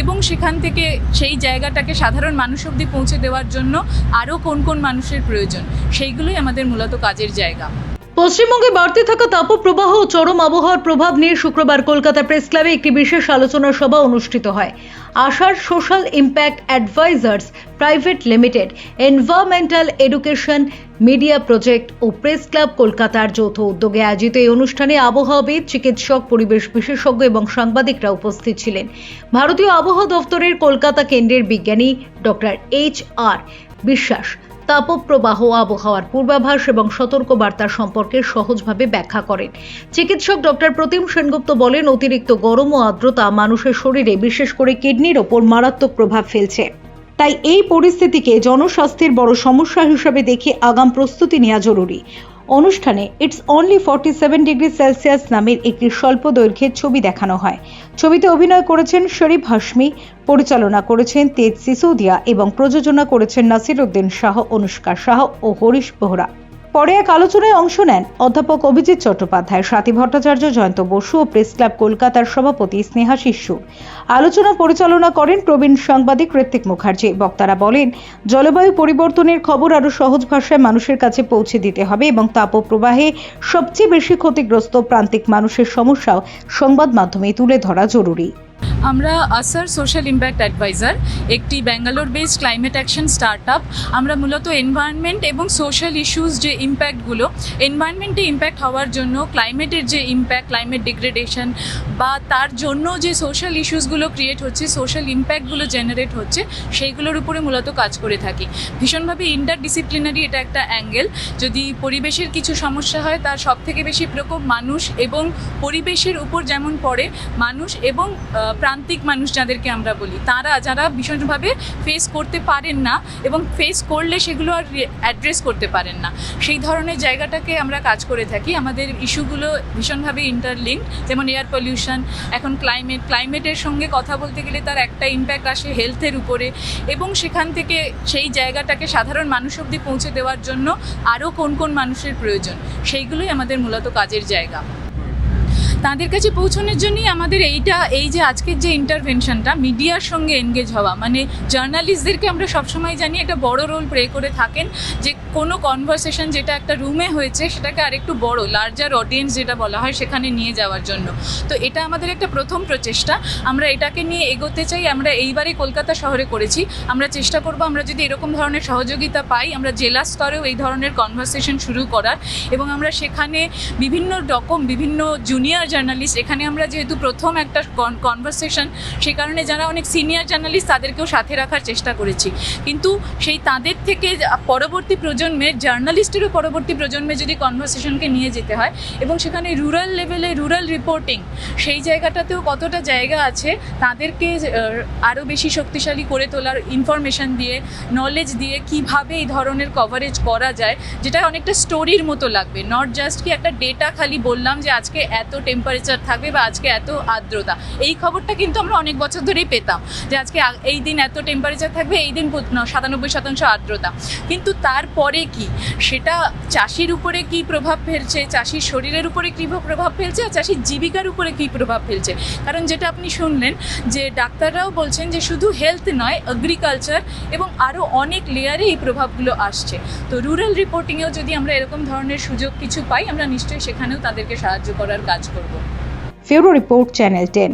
এবং সেখান থেকে সেই জায়গাটাকে সাধারণ মানুষ অবধি পৌঁছে দেওয়ার জন্য আরও কোন কোন মানুষের প্রয়োজন, সেইগুলোই আমাদের মূলত কাজের জায়গা। পশ্চিমবঙ্গে বাড়তে থাকা তাপপ্রবাহ ও চরম আবহাওয়ার প্রভাব নিয়ে শুক্রবার কলকাতা প্রেস ক্লাবে একটি বিশেষ আলোচনা সভা অনুষ্ঠিত হয়। আশার social impact advisors private limited, environmental education media project ও প্রেস ক্লাব কলকাতার যৌথ উদ্যোগে আয়োজিত এই অনুষ্ঠানে আবহাওয়াবিদ, চিকিৎসক, পরিবেশ বিশেষজ্ঞ এবং সাংবাদিকরা উপস্থিত ছিলেন। ভারতীয় আবহাওয়া দফতরের কলকাতা কেন্দ্রের বিজ্ঞানী ডক্টর HR বিশ্বাস তাপপ্রবাহ, আবহাওয়ার পূর্বাভাস এবং সতর্কবার্তা সম্পর্কে সহজভাবে ব্যাখ্যা করেন। চিকিৎসক ডক্টর প্রতিম সেনগুপ্ত বলেন, অতিরিক্ত গরম ও আর্দ্রতা মানুষের শরীরে, বিশেষ করে কিডনির ওপর মারাত্মক প্রভাব ফেলছে। তাই এই পরিস্থিতিকে জনস্বাস্থ্যের বড় সমস্যা হিসেবে দেখে আগাম প্রস্তুতি নেওয়া জরুরি। অনুষ্ঠানে ইটস অনলি 47 ডিগ্রি সেলসিয়াস নামের একটি স্বল্প দৈর্ঘ্যের ছবি দেখানো হয়। ছবিতে অভিনয় করেছেন শরীফ হাশমি, পরিচালনা করেছেন তেজ সিসোদিয়া এবং প্রযোজনা করেছেন নাসিরউদ্দিন শাহ, অনুষ্কা শাহ ও হরিশ বোহরা। পরে এক আলোচনায় অংশ নেন অধ্যাপক অভিজিৎ চট্টোপাধ্যায়, স্বাতী ভট্টাচার্য, জয়ন্ত বসু ও প্রেস ক্লাব কলকাতার সভাপতি স্নেহা শিশু। আলোচনা পরিচালনা করেন প্রবীণ সাংবাদিক ঋত্বিক মুখার্জি। বক্তারা বলেন, জলবায়ু পরিবর্তনের খবর আরও সহজ ভাষায় মানুষের কাছে পৌঁছে দিতে হবে এবং তাপপ্রবাহে সবচেয়ে বেশি ক্ষতিগ্রস্ত প্রান্তিক মানুষের সমস্যাও সংবাদ মাধ্যমে তুলে ধরা জরুরি। আমরা আসার সোশ্যাল ইম্প্যাক্ট অ্যাডভাইজার, একটি Bangalore based climate action startup. আমরা মূলত এনভায়রনমেন্ট এবং সোশ্যাল ইস্যুস যে ইম্প্যাক্টগুলো, এনভায়রনমেন্টে ইম্প্যাক্ট হওয়ার জন্য ক্লাইমেটের যে ইম্প্যাক্ট, ক্লাইমেট ডিগ্রেডেশন বা তার জন্য যে সোশ্যাল ইস্যুসগুলো ক্রিয়েট হচ্ছে, সোশ্যাল ইম্প্যাক্টগুলো জেনারেট হচ্ছে, সেইগুলোর উপরে মূলত কাজ করে থাকি। ভীষণভাবে ইন্টারডিসিপ্লিনারি এটা একটা অ্যাঙ্গেল। যদি পরিবেশের কিছু সমস্যা হয়, তার সবথেকে বেশি প্রকোপ মানুষ এবং পরিবেশের উপর যেমন পড়ে, মানুষ এবং প্রান্তিক মানুষ যাদেরকে আমরা বলি, যারা ভীষণভাবে ফেস করতে পারেন না এবং ফেস করলে সেগুলো আর অ্যাড্রেস করতে পারেন না, সেই ধরনের জায়গাটাকে আমরা কাজ করে থাকি। আমাদের ইস্যুগুলো ভীষণভাবে ইন্টারলিঙ্কড, যেমন এয়ার পলিউশন, এখন ক্লাইমেটের সঙ্গে কথা বলতে গেলে তার একটা ইম্প্যাক্ট আসে হেলথের উপরে, এবং সেখান থেকে সেই জায়গাটাকে সাধারণ মানুষ অবধি পৌঁছে দেওয়ার জন্য আরও কোন কোন মানুষের প্রয়োজন, সেইগুলোই আমাদের মূলত কাজের জায়গা। তাদের কাছে পৌঁছানোর জন্যই আমাদের এই যে আজকের যে ইন্টারভেনশনটা, মিডিয়ার সঙ্গে এনগেজ হওয়া, মানে জার্নালিস্টদেরকে আমরা সবসময় জানি একটা বড় রোল প্লে করে থাকেন, যে কোনো কনভারসেশন যেটা একটা রুমে হয়েছে সেটাকে আরেকটু বড়, লার্জার অডিয়েন্স যেটা বলা হয়, সেখানে নিয়ে যাওয়ার জন্য। তো এটা আমাদের একটা প্রথম প্রচেষ্টা, আমরা এটাকে নিয়ে এগোতে চাই। আমরা এইবারে কলকাতা শহরে করেছি, আমরা চেষ্টা করব আমরা যদি এরকম ধরনের সহযোগিতা পাই, আমরা জেলা স্তরেও এই ধরনের কনভারসেশন শুরু করার, এবং আমরা সেখানে বিভিন্ন জুনিয়র জার্নালিস্ট, এখানে আমরা যেহেতু প্রথম একটা কনভারসেশন, সেই কারণে যারা অনেক সিনিয়র জার্নালিস্ট তাদেরকেও সাথে রাখার চেষ্টা করেছি। কিন্তু সেই তাদের থেকে পরবর্তী প্রজন্মের জার্নালিস্টেরও পরবর্তী প্রজন্মে যদি কনভারসেশনকে নিয়ে যেতে হয়, এবং সেখানে রুরাল লেভেলে রুরাল রিপোর্টিং, সেই জায়গাটাতেও কতটা জায়গা আছে, তাদেরকে আরও বেশি শক্তিশালী করে তোলার, ইনফরমেশন দিয়ে, নলেজ দিয়ে কীভাবে এই ধরনের কভারেজ করা যায়, যেটা অনেকটা স্টোরির মতো লাগবে, নট জাস্ট কি একটা ডেটা খালি বললাম যে আজকে এত টেম্পারেচার থাকবে বা আজকে এত আর্দ্রতা। এই খবরটা কিন্তু আমরা অনেক বছর ধরেই পেতাম যে আজকে এই দিন এত টেম্পারেচার থাকবে, এই দিন 97% আর্দ্রতা, কিন্তু তারপরে কি সেটা চাষির উপরে কি প্রভাব ফেলছে, চাষির শরীরের উপরে কী প্রভাব ফেলছে, আর চাষির জীবিকার উপরে কী প্রভাব ফেলছে। কারণ যেটা আপনি শুনলেন যে ডাক্তাররাও বলছেন যে শুধু হেলথ নয়, এগ্রিকালচার এবং আরও অনেক লেয়ারে এই প্রভাবগুলো আসছে। তো রুরাল রিপোর্টিংয়েও যদি আমরা এরকম ধরনের সুযোগ কিছু পাই, আমরা নিশ্চয়ই সেখানেও তাদেরকে সাহায্য করার কাজ করব। ফিউরো রিপোর্ট, চ্যানেল 10।